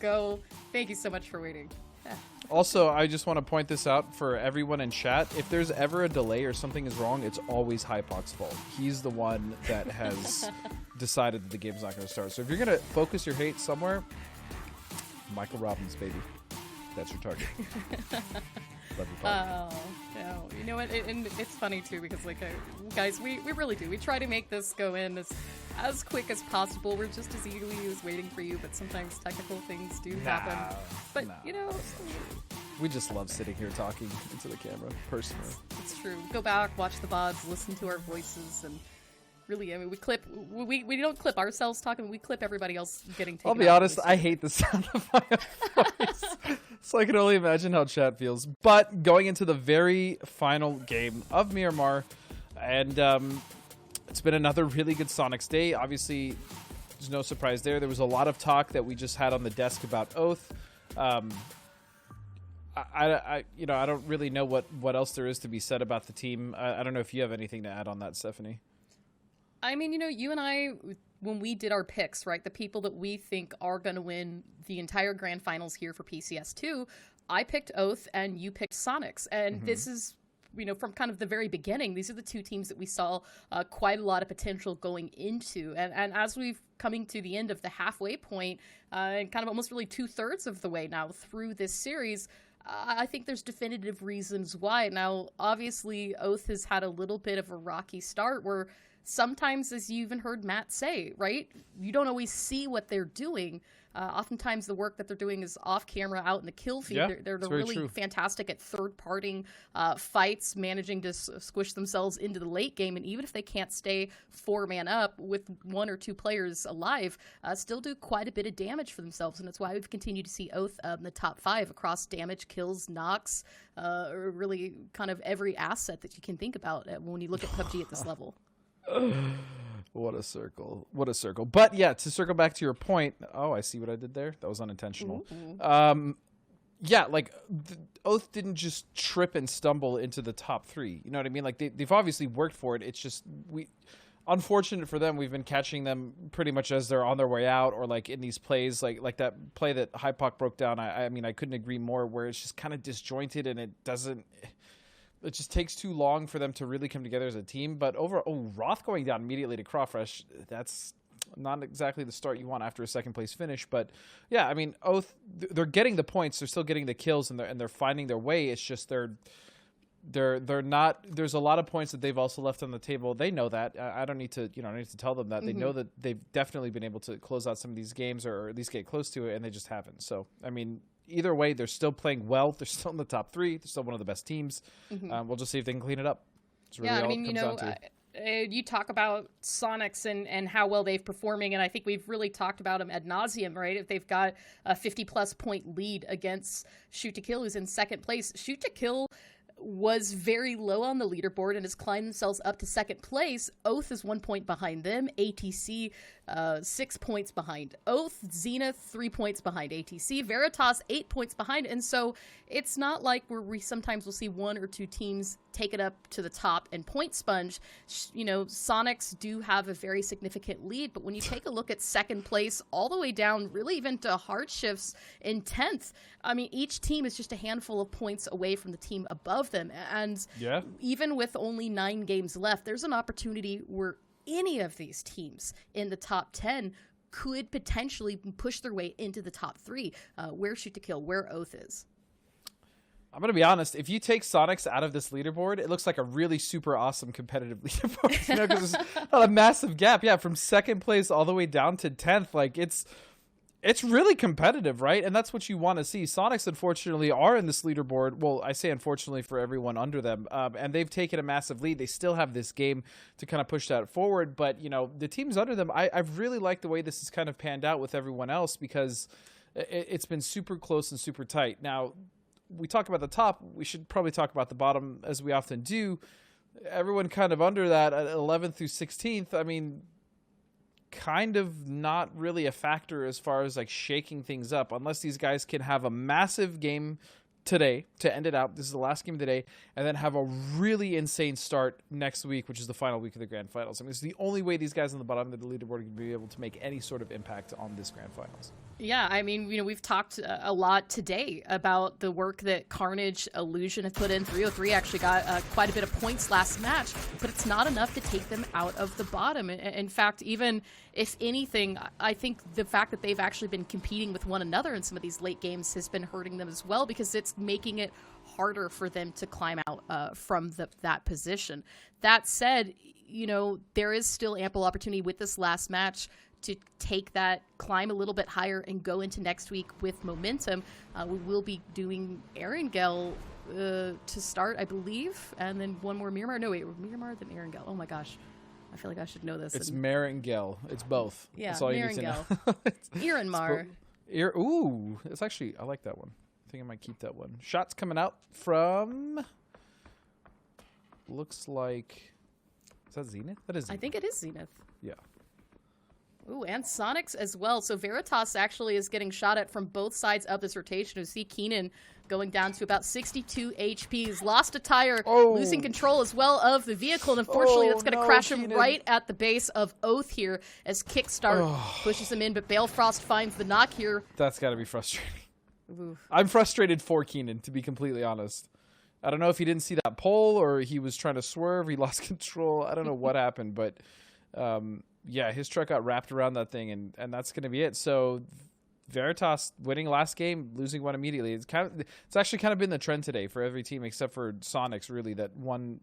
go. Thank you so much for waiting. Also, I just want to point this out for everyone in chat. If there's ever a delay or something is wrong, it's always Hypok's fault. He's the one that has decided that the game's not going to start. So if you're going to focus your hate somewhere, Michael Robbins, baby. That's your target. Love you, no. You know what? And it's funny, too, because, like, guys, we really do. We try to make this go in as quick as possible. We're just as eagerly as waiting for you, but sometimes technical things do happen. But, you know... We just love sitting here talking into the camera, personally. It's true. Go back, watch the VODs, listen to our voices, and... Really, I mean, we don't clip ourselves talking, we clip everybody else getting taken. I'll be honest, I hate the sound of my own voice. So I can only imagine how chat feels. But going into the very final game of Miramar, and it's been another really good Sonics day. Obviously, there's no surprise there. There was a lot of talk that we just had on the desk about Oath. I don't really know what else there is to be said about the team. I don't know if you have anything to add on that, Stephanie. I mean, you know, you and I, when we did our picks, right, the people that we think are going to win the entire grand finals here for PCS2, I picked Oath and you picked Sonics. And this is, you know, from kind of the very beginning, these are the two teams that we saw quite a lot of potential going into. And as we've coming to the end of the halfway point, and kind of almost really 2/3 of the way now through this series, I think there's definitive reasons why. Now, obviously, Oath has had a little bit of a rocky start where sometimes, as you even heard Matt say, right, you don't always see what they're doing. Oftentimes the work that they're doing is off camera out in the kill feed. Yeah, they're really fantastic at third-parting fights, managing to squish themselves into the late game. And even if they can't stay 4-man up with 1 or 2 players alive, still do quite a bit of damage for themselves. And that's why we've continued to see Oath in the top 5 across damage, kills, knocks, really kind of every asset that you can think about when you look at PUBG at this level. What a circle. What a circle. But yeah, to circle back to your point. Oh, I see what I did there. That was unintentional. Yeah, like Oath didn't just trip and stumble into the top 3. You know what I mean? Like they've obviously worked for it. It's just unfortunate for them. We've been catching them pretty much as they're on their way out, or like in these plays, like that play that Hypok broke down. I mean, I couldn't agree more, where it's just kind of disjointed and it just takes too long for them to really come together as a team. But Roth going down immediately to Crawfresh, that's not exactly the start you want after a second place finish. But yeah, I mean, Oath, they're getting the points, they're still getting the kills, and they're finding their way. It's just they're not. There's a lot of points that they've also left on the table. They know that. I don't need to tell them that. They know that they've definitely been able to close out some of these games, or at least get close to it, and they just haven't. So I mean, either way, they're still playing well. They're still in the top 3. They're still one of the best teams. We'll just see if they can clean it up. It's really all it comes down to. You talk about Sonics and how well they've performing, and I think we've really talked about them ad nauseum, right? If they've got a 50-plus point lead against Shoot to Kill, who's in second place. Shoot to Kill was very low on the leaderboard and has climbed themselves up to second place. Oath is 1 point behind them. ATC 6 points behind Oath. Zenith 3 points behind ATC. Veritas 8 points behind. And so it's not like where we sometimes will see 1 or 2 teams take it up to the top and point sponge. You know, Sonics do have a very significant lead, but when you take a look at second place all the way down, really even to hard shifts in 10th, I mean, each team is just a handful of points away from the team above them. And even with only 9 games left, there's an opportunity where any of these teams in the top 10 could potentially push their way into the top 3, where Shoot to Kill, where Oath is. I'm going to be honest. If you take Sonics out of this leaderboard, it looks like a really super awesome competitive leaderboard, you know, because there's not a massive gap. Yeah, from second place all the way down to 10th. Like, it's really competitive, right? And that's what you want to see. Sonics, unfortunately, are in this leaderboard. Well, I say unfortunately for everyone under them. And they've taken a massive lead. They still have this game to kind of push that forward. But, you know, the teams under them, I've really liked the way this has kind of panned out with everyone else, because it's been super close and super tight. Now, we talk about the top. We should probably talk about the bottom, as we often do. Everyone kind of under that at 11th through 16th. I mean, kind of not really a factor as far as like shaking things up, unless these guys can have a massive game today to end it out. This is the last game of the day, and then have a really insane start next week, which is the final week of the Grand Finals. I mean, it's the only way these guys on the bottom of the leaderboard are going to be able to make any sort of impact on this Grand Finals. Yeah, I mean, we've talked a lot today about the work that Carnage, Illusion have put in. 303 actually got quite a bit of points last match, but it's not enough to take them out of the bottom. In fact, even if anything, I think the fact that they've actually been competing with one another in some of these late games has been hurting them as well, because it's making it harder for them to climb out from that position. That said, there is still ample opportunity with this last match to take that climb a little bit higher and go into next week with momentum. We will be doing Erangel to start, I believe, and then one more Miramar. No, wait, Miramar, then Erangel. Oh my gosh. I feel like I should know this. It's Marangel. It's both. Yeah, that's all you need to know. Miramar. Ooh, it's actually, I like that one. I think I might keep that one. Shots coming out from, looks like, is that Zenith? That is Zenith. I think it is Zenith. Yeah. Ooh, and Sonics as well. So Veritas actually is getting shot at from both sides of this rotation. You see Keenan going down to about 62 HP. He's lost a tire, losing control as well of the vehicle. And unfortunately, that's going to crash him right at the base of Oath here as Kickstart pushes him in. But Balefrost finds the knock here. That's got to be frustrating. Ooh. I'm frustrated for Keenan, to be completely honest. I don't know if he didn't see that pole or he was trying to swerve. He lost control. I don't know what happened, but yeah, his truck got wrapped around that thing, and that's going to be it. So Veritas winning last game, losing one immediately. It's actually kind of been the trend today for every team except for Sonics, really, that one.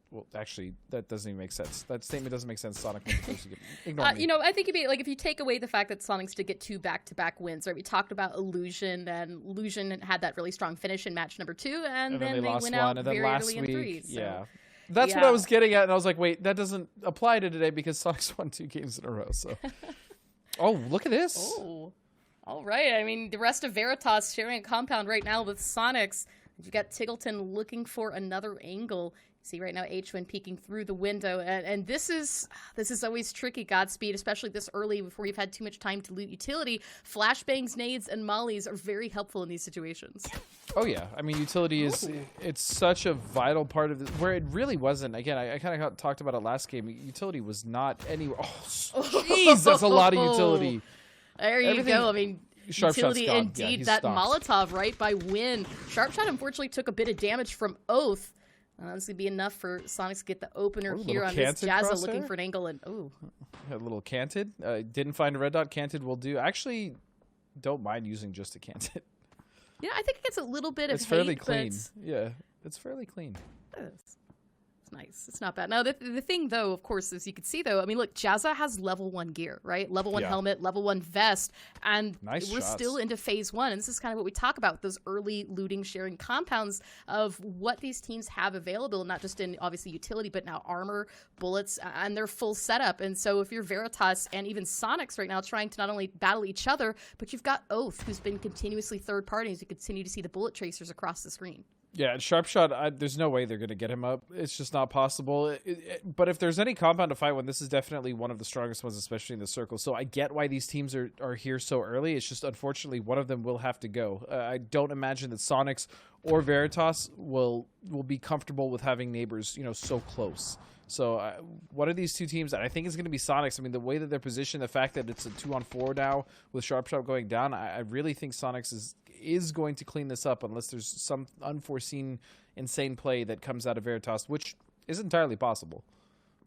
Well, actually, that doesn't even make sense. That statement doesn't make sense. Sonic won the first game. Ignore me. I think if you take away the fact that Sonics did get 2 back-to-back wins, right? We talked about Illusion, and Illusion had that really strong finish in match number 2, and then they lost went one, out and then very last early week, in 3. So. Yeah. That's what I was getting at, and I was like, wait, that doesn't apply to today because Sonics won 2 games in a row. So, oh, look at this. Oh, all right. I mean, the rest of Veritas sharing a compound right now with Sonics. You've got Tiggleton looking for another angle. See right now H1 peeking through the window, and this is always tricky, Godspeed, especially this early before you've had too much time to loot utility. Flashbangs, nades, and mollies are very helpful in these situations. Oh yeah, I mean utility it's such a vital part of this, where it really wasn't. Again, I kind of talked about it last game. Utility was not anywhere. Oh, jeez, that's a lot of utility. There you go. I mean, utility indeed. Yeah, that Molotov right by Win. Sharpshot unfortunately took a bit of damage from Oath. This would be enough for Sonics to get the opener here on this Jazza looking for an angle. And a little canted. Didn't find a red dot. Canted will do. Actually, don't mind using just a canted. Yeah, I think it gets a little bit of hate. It's fairly clean. Yeah, it's fairly clean. It's nice. It's not bad. Now, the thing, though, of course, as you can see, though, I mean, look, Jazza has level 1 gear, right? Level 1 helmet, level 1 vest, and we're still into phase 1. And this is kind of what we talk about, those early looting, sharing compounds of what these teams have available, not just in, obviously, utility, but now armor, bullets, and their full setup. And so if you're Veritas and even Sonics right now trying to not only battle each other, but you've got Oath, who's been continuously third party, as you continue to see the bullet tracers across the screen. Yeah, Sharpshot, there's no way they're going to get him up. It's just not possible. But if there's any compound to fight one, this is definitely one of the strongest ones, especially in the circle. So I get why these teams are here so early. It's just, unfortunately, one of them will have to go. I don't imagine that Sonics or Veritas will be comfortable with having neighbors, so close. So what are these two teams? I think it's going to be Sonics. I mean, the way that they're positioned, the fact that it's a 2-on-4 now with Sharpshot going down, I really think Sonics is going to clean this up unless there's some unforeseen insane play that comes out of Veritas, which is entirely possible.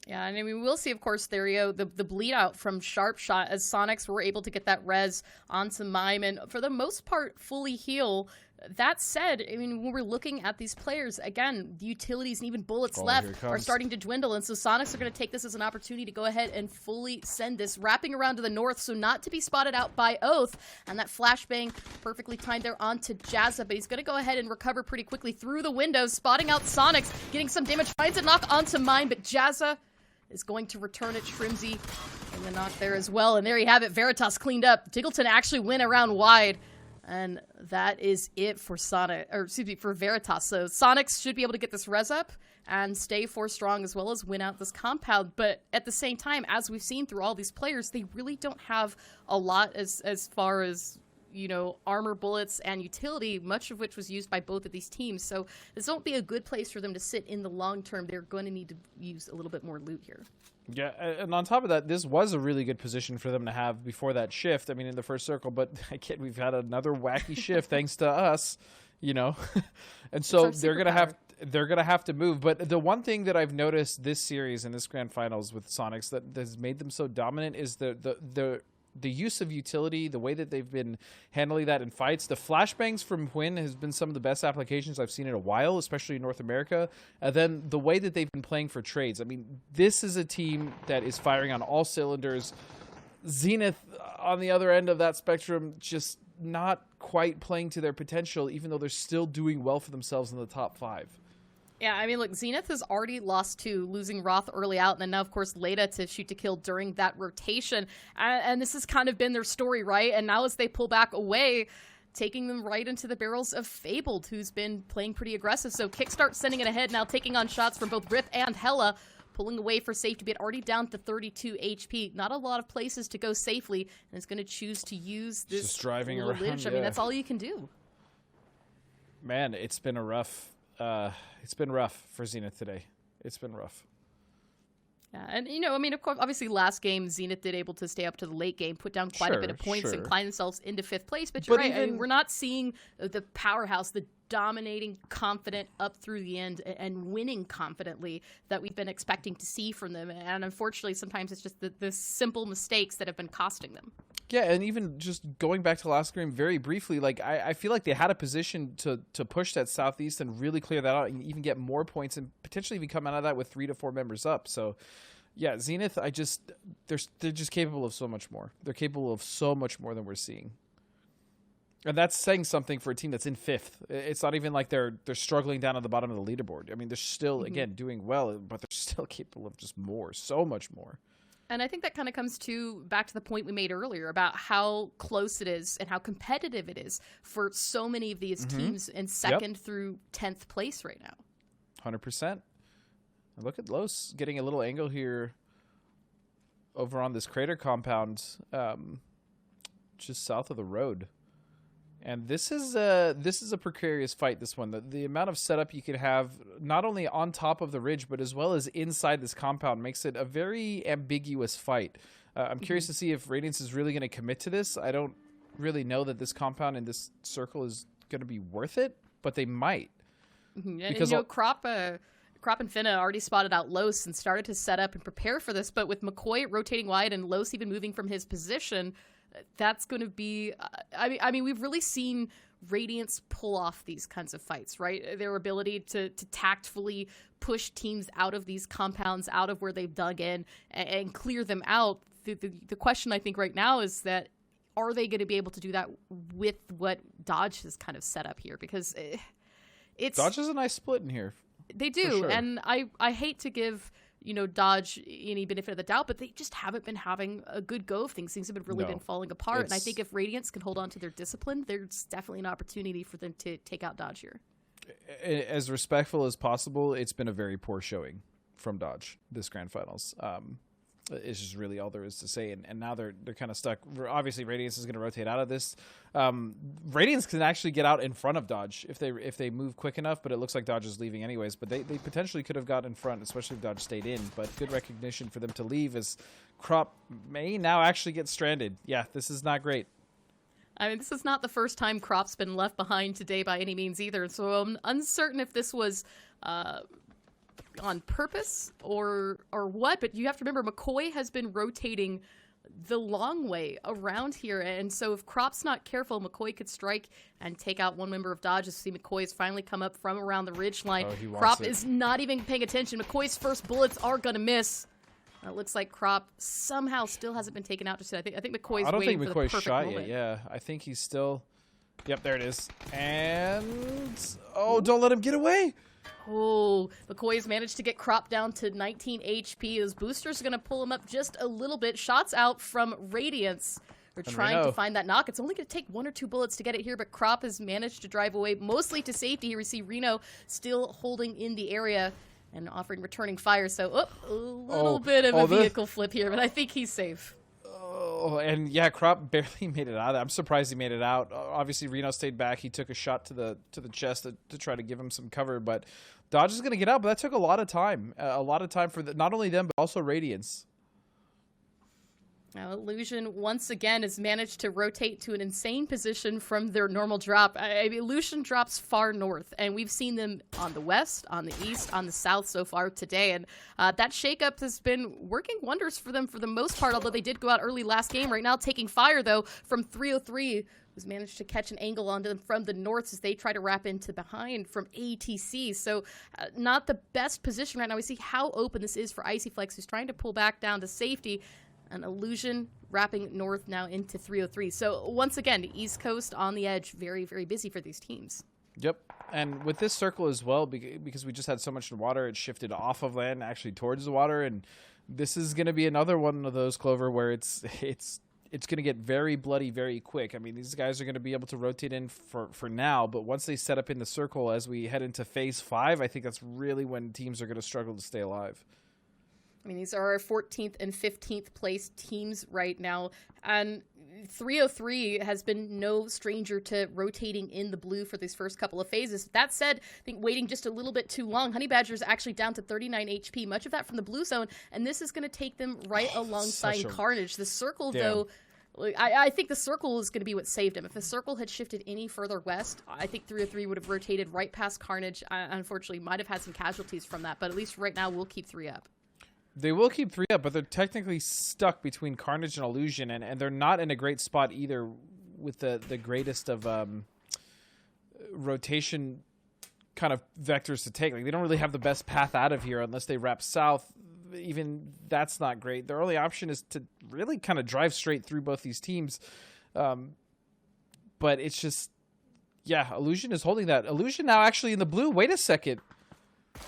Yeah, and I mean, we'll see, of course, Therio, the bleed out from Sharpshot as Sonics were able to get that res onto Mime and, for the most part, fully heal. That said, I mean, when we're looking at these players, again, the utilities and even bullets left are starting to dwindle, and so Sonics are going to take this as an opportunity to go ahead and fully send this, wrapping around to the north, so not to be spotted out by Oath, and that flashbang perfectly timed there onto Jazza, but he's going to go ahead and recover pretty quickly through the windows, spotting out Sonics, getting some damage, finds a knock onto Mine, but Jazza is going to return it. Shrimsy and the knock there as well, and there you have it, Veritas cleaned up. Tiggleton actually went around wide. And that is it for for Veritas. So Sonics should be able to get this res up and stay 4 strong as well as win out this compound. But at the same time, as we've seen through all these players, they really don't have a lot as far as armor, bullets, and utility, much of which was used by both of these teams. So this won't be a good place for them to sit in the long term. They're going to need to use a little bit more loot here. Yeah, and on top of that, this was a really good position for them to have before that shift. I mean, in the first circle, but again, we've had another wacky shift thanks to us, and so they're gonna have to move. But the one thing that I've noticed this series and this grand finals with Sonics that has made them so dominant is the use of utility, the way that they've been handling that in fights. The flashbangs from Hwin has been some of the best applications I've seen in a while, especially in North America. And then the way that they've been playing for trades. I mean, this is a team that is firing on all cylinders. Zenith, on the other end of that spectrum, just not quite playing to their potential, even though they're still doing well for themselves in the top 5. Yeah, I mean, look, Zenith has already lost to losing Roth early out, and then now, of course, Leda to shoot to kill during that rotation. And this has kind of been their story, right? And now as they pull back away, taking them right into the barrels of Fabled, who's been playing pretty aggressive. So Kickstart sending it ahead now, taking on shots from both Riff and Hella, pulling away for safety, but already down to 32 HP. Not a lot of places to go safely, and it's going to choose to use this just driving around. Yeah. I mean, that's all you can do. Man, it's been rough for Zenith today. It's been rough. Yeah, and of course, obviously last game Zenith did able to stay up to the late game, put down quite a bit of points and climb themselves into 5th place. But you're right, I mean, we're not seeing the powerhouse, the dominating, confident up through the end and winning confidently that we've been expecting to see from them. And unfortunately, sometimes it's just the simple mistakes that have been costing them. Yeah, and even just going back to last game very briefly, like I feel like they had a position to push that Southeast and really clear that out and even get more points and potentially even come out of that with 3 to 4 members up. So, yeah, Zenith, they're just capable of so much more. They're capable of so much more than we're seeing. And that's saying something for a team that's in 5th. It's not even like they're struggling down at the bottom of the leaderboard. I mean, they're still, again, doing well, but they're still capable of just more, so much more. And I think that kind of comes back to the point we made earlier about how close it is and how competitive it is for so many of these teams in 2nd through 10th place right now. 100%. And look at Los getting a little angle here over on this crater compound just south of the road. And this is a precarious fight, this one. The amount of setup you can have, not only on top of the ridge, but as well as inside this compound, makes it a very ambiguous fight. I'm curious to see if Radiance is really going to commit to this. I don't really know that this compound in this circle is going to be worth it, but they might. Because Crop and Finna already spotted out Los and started to set up and prepare for this, but with McCoy rotating wide and Los even moving from his position, that's going to be I mean we've really seen Radiance pull off these kinds of fights, right? Their ability to tactfully push teams out of these compounds, out of where they've dug in, and clear them out. The question I think right now is that, are they going to be able to do that with what Dodge has kind of set up here? Because it's Dodge is a nice split in here. They do, sure. And I hate to give Dodge any benefit of the doubt, but they just haven't been having a good go of things. Things have been really been falling apart. And I think if Radiance can hold on to their discipline, there's definitely an opportunity for them to take out Dodge here. As respectful as possible, it's been a very poor showing from Dodge this grand finals. It's just really all there is to say, and now they're kind of stuck. Obviously, Radiance is going to rotate out of this. Radiance can actually get out in front of Dodge if they move quick enough, but it looks like Dodge is leaving anyways. But they potentially could have got in front, especially if Dodge stayed in. But good recognition for them to leave, as Crop may now actually get stranded. Yeah, this is not great. I mean, this is not the first time Crop's been left behind today by any means either. So I'm uncertain if this was on purpose or what, but you have to remember McCoy has been rotating the long way around here, and so if Crop's not careful, McCoy could strike and take out one member of Dodge. See, McCoy has finally come up from around the ridge line. Crop is not even paying attention. McCoy's first bullets are gonna miss. It looks like Crop somehow still hasn't been taken out just yet. I think McCoy's waiting for the perfect shot moment. Yet. Yeah, I think he's still. Yep, there it is. And don't let him get away. Oh, McCoy's managed to get Crop down to 19 HP. His boosters are going to pull him up just a little bit. Shots out from Radiance. They're trying to find that knock. It's only going to take 1 or 2 bullets to get it here, but Crop has managed to drive away mostly to safety. Here we see Reno still holding in the area and offering returning fire. So a little bit of a vehicle flip here, but I think he's safe. Oh, and yeah, Crop barely made it out. I'm surprised he made it out. Obviously, Reno stayed back. He took a shot to the chest to try to give him some cover, but Dodge is going to get out. But that took a lot of time. A lot of time for not only them, but also Radiance. Now, Illusion once again has managed to rotate to an insane position from their normal drop. Illusion drops far north, and we've seen them on the west, on the east, on the south so far today. And that shakeup has been working wonders for them for the most part, although they did go out early last game. Right now, taking fire, though, from 303, who's managed to catch an angle onto them from the north as they try to wrap into behind from ATC. So not the best position right now. We see how open this is for Icy Flex, who's trying to pull back down to safety. An Illusion wrapping north now into 303. So once again, the East Coast on the edge, very, very busy for these teams. Yep. And with this circle as well, because we just had so much water, it shifted off of land actually towards the water. And this is going to be another one of those, Clover, where it's going to get very bloody very quick. I mean, these guys are going to be able to rotate in for now, but once they set up in the circle as we head into phase 5, I think that's really when teams are going to struggle to stay alive. I mean, these are our 14th and 15th place teams right now, and 303 has been no stranger to rotating in the blue for these first couple of phases. That said, I think waiting just a little bit too long. Honey Badger's actually down to 39 HP, much of that from the blue zone, and this is going to take them right alongside Carnage. The circle, though, I think the circle is going to be what saved him. If the circle had shifted any further west, I think 303 would have rotated right past Carnage. Unfortunately, might have had some casualties from that, but at least right now we'll keep 3 up. They will keep 3 up, but they're technically stuck between Carnage and Illusion, and they're not in a great spot either with the greatest of rotation kind of vectors to take. Like, they don't really have the best path out of here unless they wrap south. Even that's not great. Their only option is to really kind of drive straight through both these teams. But it's just, yeah, Illusion is holding that. Illusion now actually in the blue. Wait a second.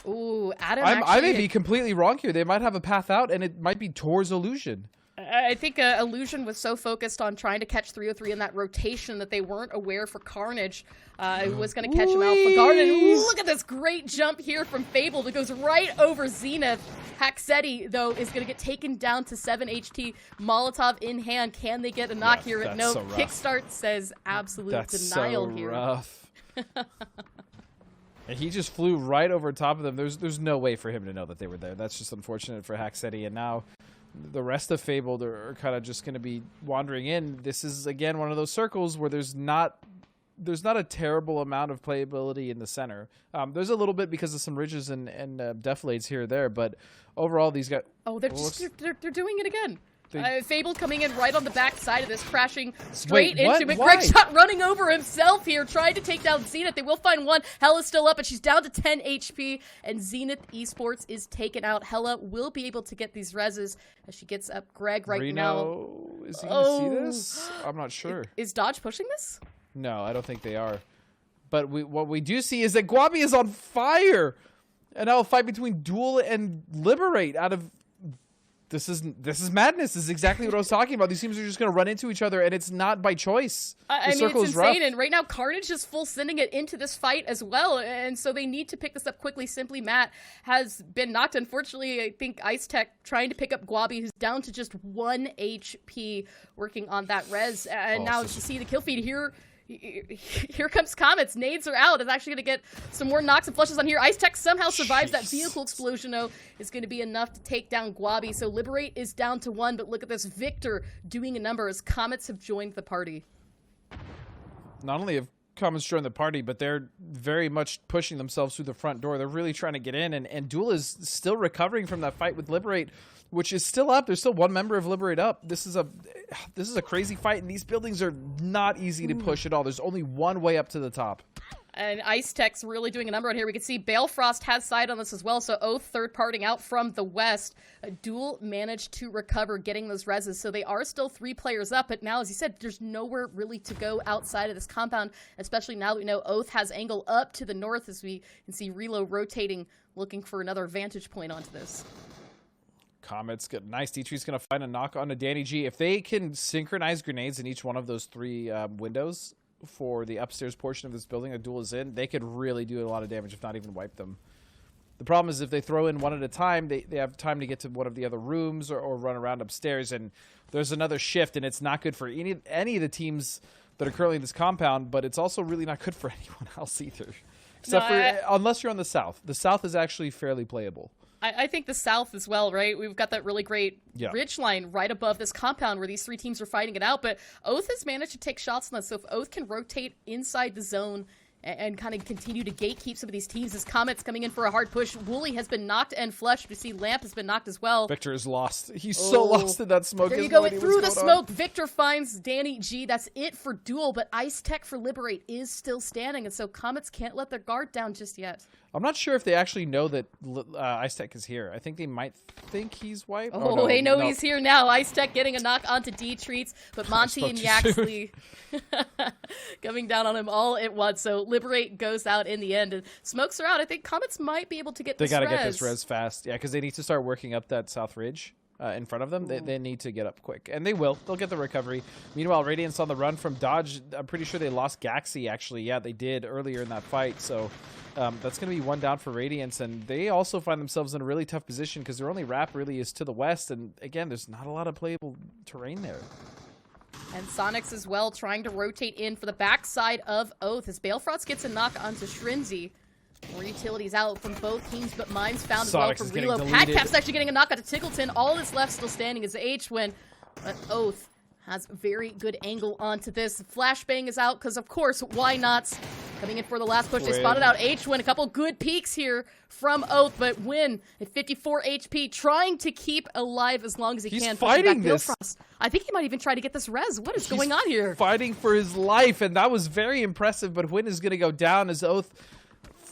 Ooh, Adam I may be completely wrong here. They might have a path out, and it might be towards Illusion. I think Illusion was so focused on trying to catch 303 in that rotation that they weren't aware for Carnage who was going to catch him Alpha Garden. Ooh, look at this great jump here from Fable that goes right over Zenith. Haxetti, though, is going to get taken down to 7 HT. Molotov in hand. Can they get a knock here? No, so Kickstart says absolute denial here. Rough. And he just flew right over top of them. There's no way for him to know that they were there. That's just unfortunate for Haxetti. And now the rest of Fabled are kind of just going to be wandering in. This is, again, one of those circles where there's not a terrible amount of playability in the center. There's a little bit because of some ridges and deflates here or there, but overall these guys... Oh, they're doing it again. Fable coming in right on the back side of this, crashing straight into it. Greg Shot running over himself here, trying to take down Zenith. They will find one. Hella still up, and she's down to 10 HP, and Zenith Esports is taken out. Hella will be able to get these reses as she gets up Greg right now. Is he going to see this? I'm not sure. Is Dodge pushing this? No, I don't think they are. But what we do see is that Guabi is on fire, and now a fight between Duel and Liberate out of... This is madness. This is exactly what I was talking about. These teams are just going to run into each other, and it's not by choice. I mean, it's insane, and right now Carnage is full sending it into this fight as well, and so they need to pick this up quickly. Simply Matt has been knocked. Unfortunately, I think Ice Tech trying to pick up Guabi, who's down to just 1 HP, working on that res. And now to see the kill feed here. Here comes Comets. Nades are out. It's actually going to get some more knocks and flushes on here. Ice Tech somehow survives that vehicle explosion, though. Is going to be enough to take down Guabi. So Liberate is down to 1, but look at this. Victor doing a number as Comets have joined the party. Not only have Comets joined the party, but they're very much pushing themselves through the front door. They're really trying to get in, and Duel is still recovering from that fight with Liberate, which is still up. There's still one member of Liberate up. This is a crazy fight, and these buildings are not easy to push at all. There's only one way up to the top. And Ice Tech's really doing a number on here. We can see Balefrost has side on this as well. So Oath third-parting out from the west. Duel managed to recover getting those reses. So they are still 3 players up. But now, as you said, there's nowhere really to go outside of this compound, especially now that we know Oath has angle up to the north, as we can see Relo rotating, looking for another vantage point onto this. Comets got nice. D3's going to find a knock on to Danny G. If they can synchronize grenades in each one of those 3 windows for the upstairs portion of this building that Duel is in, they could really do a lot of damage, if not even wipe them. The problem is if they throw in one at a time, they have time to get to one of the other rooms or run around upstairs, and there's another shift, and it's not good for any of the teams that are currently in this compound, but it's also really not good for anyone else either. Except unless you're on the south. The south is actually fairly playable. I think the south as well, right? We've got that really great ridge line right above this compound where these three teams are fighting it out, but Oath has managed to take shots on this, so if Oath can rotate inside the zone and kind of continue to gatekeep some of these teams as Comet's coming in for a hard push. Wooly has been knocked and flushed. We see Lamp has been knocked as well. Victor is lost. He's so lost in that smoke. There you go. Through the smoke, Victor finds Danny G. That's it for Duel, but Ice Tech for Liberate is still standing, and so Comets can't let their guard down just yet. I'm not sure if they actually know that Ice Tech is here. I think they might think he's white. Oh, no, they know he's here now. Ice Tech getting a knock onto D Treats, but Monty and Yaxley coming down on him all at once. So Liberate goes out in the end, and smokes are out. I think Comets might be able to get this res. They got to get this res fast. Yeah, because they need to start working up that South Ridge. In front of them, they need to get up quick, and they will. They'll get the recovery. Meanwhile, Radiant's on the run from Dodge. I'm pretty sure they lost Gaxi, actually. Yeah, they did earlier in that fight, so that's going to be one down for Radiance, and they also find themselves in a really tough position because their only wrap really is to the west, and again, there's not a lot of playable terrain there. And Sonics as well, trying to rotate in for the backside of Oath as Balefrost gets a knock onto Shrinzy. More utilities out from both teams, but Mines found as well from Reload. Padcap's actually getting a knock out to Tickleton. All that's left still standing is H-Win, but Oath has very good angle onto this. Flashbang is out because, of course, why not? Coming in for the last push, they spotted out H-Win. A couple good peeks here from Oath, but Win at 54 HP, trying to keep alive as long as he can. He's fighting this. I think he might even try to get this res. What is going on here? Fighting for his life, and that was very impressive, but Win is going to go down as Oath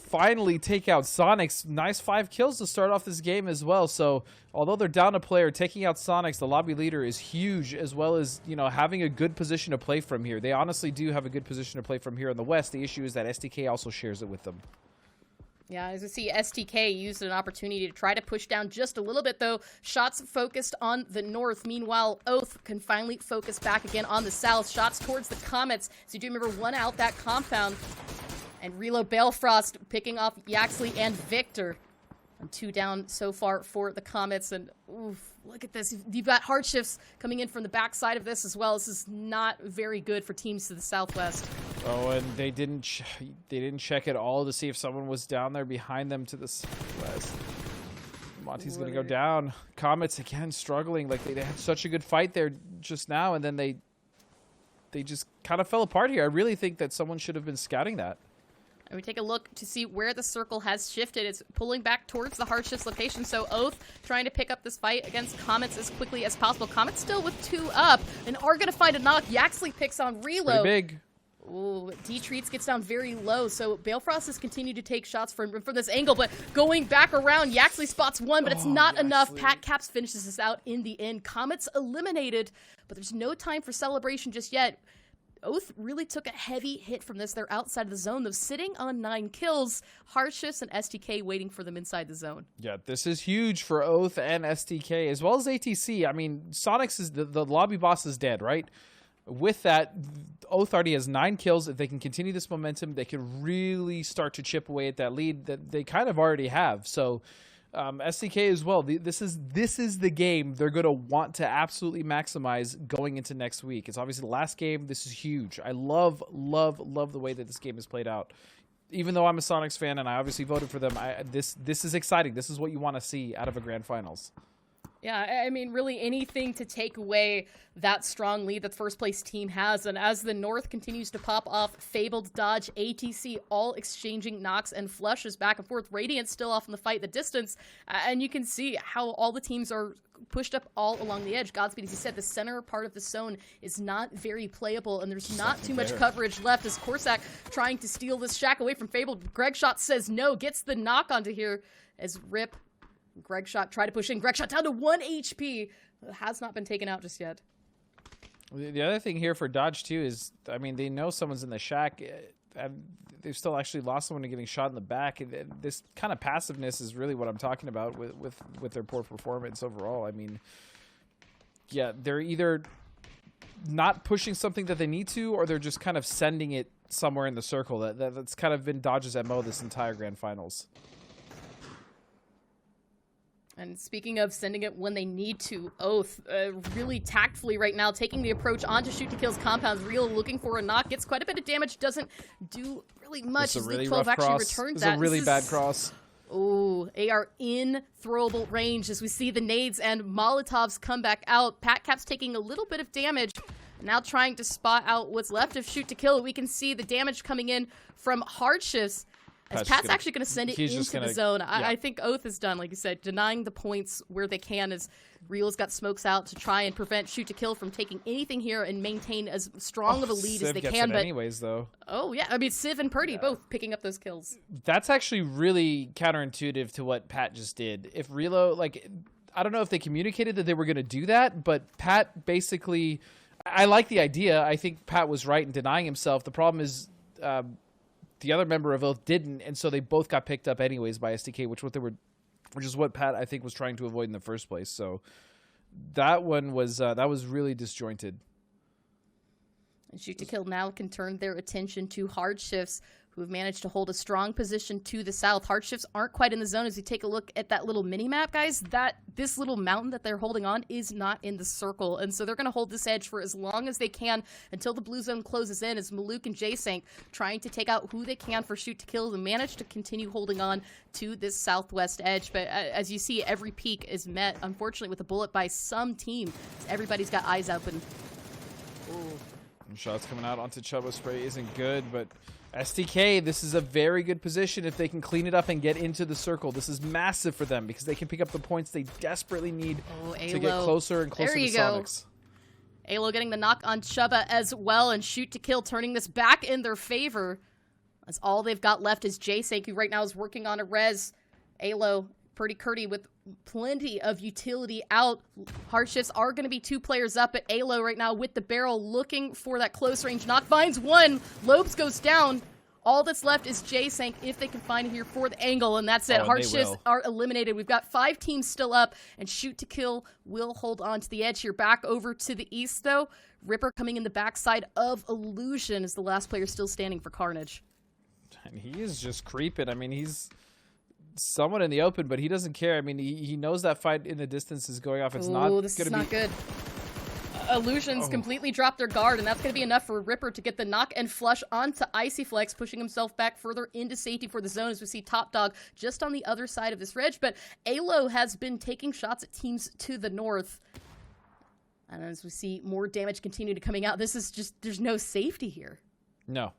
finally take out Sonics. Nice 5 kills to start off this game as well. So although they're down a player, taking out Sonics, the lobby leader, is huge, as well as, you know, having a good position to play from here. They honestly do have a good position to play from here in the west. The issue is that STK also shares it with them. Yeah, as you see, STK used an opportunity to try to push down just a little bit, though. Shots focused on the north. Meanwhile, Oath can finally focus back again on the south. Shots towards the Comets. So you do remember one out that compound. And Reload Balefrost picking off Yaxley and Victor. And 2 down so far for the Comets. And oof, look at this. You've got hardships coming in from the backside of this as well. This is not very good for teams to the southwest. Oh, and they didn't check at all to see if someone was down there behind them to the southwest. Monty's going to go down. Comets again struggling. Like they had such a good fight there just now, and then they just kind of fell apart here. I really think that someone should have been scouting that. And we take a look to see where the circle has shifted. It's pulling back towards the hardships location. So Oath trying to pick up this fight against Comets as quickly as possible. Comets still with 2 up and are going to find a knock. Yaxley picks on Reload. Pretty big. Ooh, D-Treats gets down very low, so Balefrost has continued to take shots from this angle, but going back around, Yaxley spots one, but it's not enough. Padcaps finishes this out in the end. Comets eliminated, but there's no time for celebration just yet. Oath really took a heavy hit from this. They're outside of the zone, though, sitting on 9 kills. Hardships and STK waiting for them inside the zone. Yeah, this is huge for Oath and STK, as well as ATC. I mean, Sonics is the lobby boss is dead, right? With that, Oath already has 9 kills. If they can continue this momentum, they can really start to chip away at that lead that they kind of already have. So SDK as well. This is the game they're going to want to absolutely maximize going into next week. It's obviously the last game. This is huge. I love the way that this game has played out. Even though I'm a Sonics fan and I obviously voted for them, this is exciting. This is what you want to see out of a grand finals. Yeah, I mean, really anything to take away that strong lead that the first place team has. And as the North continues to pop off, Fabled, Dodge, ATC, all exchanging knocks and flushes back and forth. Radiant still off in the fight, the distance. And you can see how all the teams are pushed up all along the edge. Godspeed, as you said, the center part of the zone is not very playable, and there's not too much coverage left as Corsac trying to steal this shack away from Fabled. Greg Shot says no, gets the knock onto here as Rip. Greg Shot tried to push in. Greg Shot down to 1 HP. Has not been taken out just yet. The other thing here for Dodge, too, is, I mean, they know someone's in the shack, and they've still actually lost someone to getting shot in the back. This kind of passiveness is really what I'm talking about with their poor performance overall. I mean, yeah, they're either not pushing something that they need to, or they're just kind of sending it somewhere in the circle. That's kind of been Dodge's MO this entire Grand Finals. And speaking of sending it when they need to, Oath really tactfully right now taking the approach onto Shoot to Kill's compounds. Real looking for a knock, gets quite a bit of damage, doesn't do really much. It's a really 12 rough actually cross. returned It's that. a really bad cross. Oh, they are in throwable range as we see the nades and Molotovs come back out. Patcap's taking a little bit of damage. Now trying to spot out what's left of Shoot to Kill. We can see the damage coming in from Hardshift's. As Pat's actually going to send it into the zone. I think Oath is done, like you said, denying the points where they can as Real's got smokes out to try and prevent Shoot to Kill from taking anything here and maintain as strong of a lead as they can. But anyways, though. Oh, yeah. I mean, Civ and Purdy both picking up those kills. That's actually really counterintuitive to what Pat just did. If Relo, like, I don't know if they communicated that they were going to do that, but Pat basically, I like the idea. I think Pat was right in denying himself. The problem is, the other member of Oath didn't, and so they both got picked up anyways by SDK, which is what Pat I think was trying to avoid in the first place. So that one was really disjointed. And Shoot to Kill now can turn their attention to Hardshifts, who have managed to hold a strong position to the south. Hardshifts aren't quite in the zone. As you take a look at that little mini map, guys, this little mountain that they're holding on is not in the circle, and so they're going to hold this edge for as long as they can until the blue zone closes in. As Maluk and J-Sank trying to take out who they can for Shoot to Kill and manage to continue holding on to this southwest edge. But as you see, every peak is met, unfortunately, with a bullet by some team. Everybody's got eyes open. Ooh. Shots coming out onto Chubba Spray isn't good, but SDK, this is a very good position if they can clean it up and get into the circle. This is massive for them because they can pick up the points they desperately need to get closer and closer to Sonics. Alo getting the knock on Chubba as well, and Shoot to Kill turning this back in their favor. As all they've got left is J-Sank, who right now is working on a res. Alo, Purdy Curdy with plenty of utility out. Hardshifts are going to be 2 players up, but Alo right now with the barrel looking for that close range knock. Finds one. Lobes goes down. All that's left is J-Sank if they can find it here for the angle, and that's it. Hardshifts are eliminated. We've got 5 teams still up, and Shoot to Kill will hold on to the edge here. Back over to the east, though. Ripper coming in the backside of Illusion is the last player still standing for Carnage. And he is just creeping. I mean, he's someone in the open, but he doesn't care. I mean, he knows that fight in the distance is going off. It's not going to be... This is not good. Illusions completely dropped their guard, and that's going to be enough for Ripper to get the knock and flush onto Icy Flex, pushing himself back further into safety for the zone as we see Top Dog just on the other side of this ridge. But Alo has been taking shots at teams to the north. And as we see more damage continue to coming out, this is just, there's no safety here. No.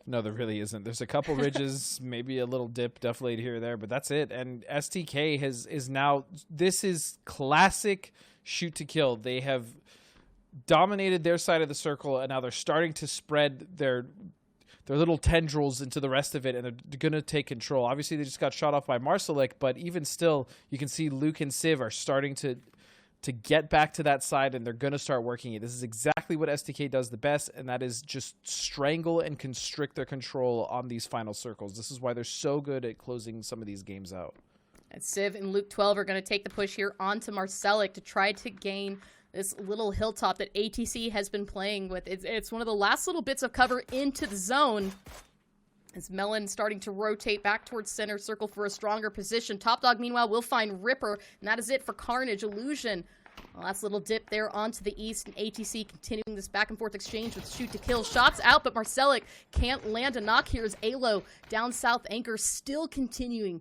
No, there really isn't. There's a couple ridges, maybe a little dip definitely here or there, but that's it. And STK is now, this is classic Shoot to Kill. They have dominated their side of the circle, and now they're starting to spread their little tendrils into the rest of it, and they're going to take control. Obviously, they just got shot off by Marcelik, but even still, you can see Luke and Civ are starting to get back to that side, and they're going to start working it. This is exactly what STK does the best, and that is just strangle and constrict their control on these final circles. This is why they're so good at closing some of these games out. And Civ and Luke 12 are going to take the push here onto Marcelik to try to gain this little hilltop that ATC has been playing with. It's one of the last little bits of cover into the zone. As Melon starting to rotate back towards center circle for a stronger position. Top Dog, meanwhile, will find Ripper, and that is it for Carnage. Illusion. Last little dip there onto the east, and ATC continuing this back and forth exchange with Shoot to Kill. Shots out, but Marcelik can't land a knock here as Alo down south anchor still continuing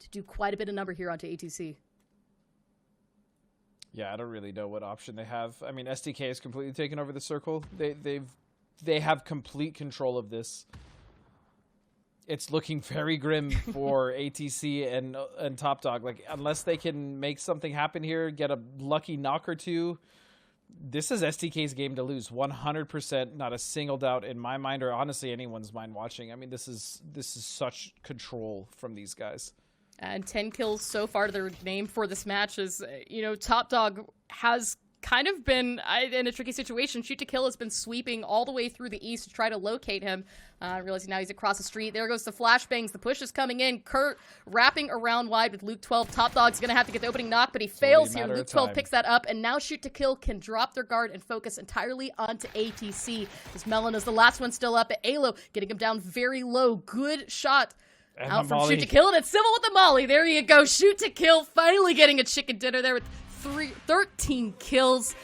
to do quite a bit of number here onto ATC. Yeah, I don't really know what option they have. I mean, SDK has completely taken over the circle. They have complete control of this. It's looking very grim for ATC and Top Dog. Like, unless they can make something happen here, get a lucky knock or two, this is SDK's game to lose. 100%, not a single doubt in my mind, or honestly anyone's mind watching. I mean, this is such control from these guys. And 10 kills so far to their name for this match is, Top Dog has kind of been in a tricky situation. Shoot to Kill has been sweeping all the way through the east to try to locate him. Realizing now he's across the street. There goes the flashbangs. The push is coming in. Kurt wrapping around wide with Luke 12. Top Dog's going to have to get the opening knock, but he fails here. Luke 12 picks that up, and now Shoot to Kill can drop their guard and focus entirely onto ATC. As Melon is the last one still up, at Alo getting him down very low. Good shot Out from Shoot to Kill, and it's Civil with the Molly. There you go. Shoot to Kill finally getting a chicken dinner there with 13 kills.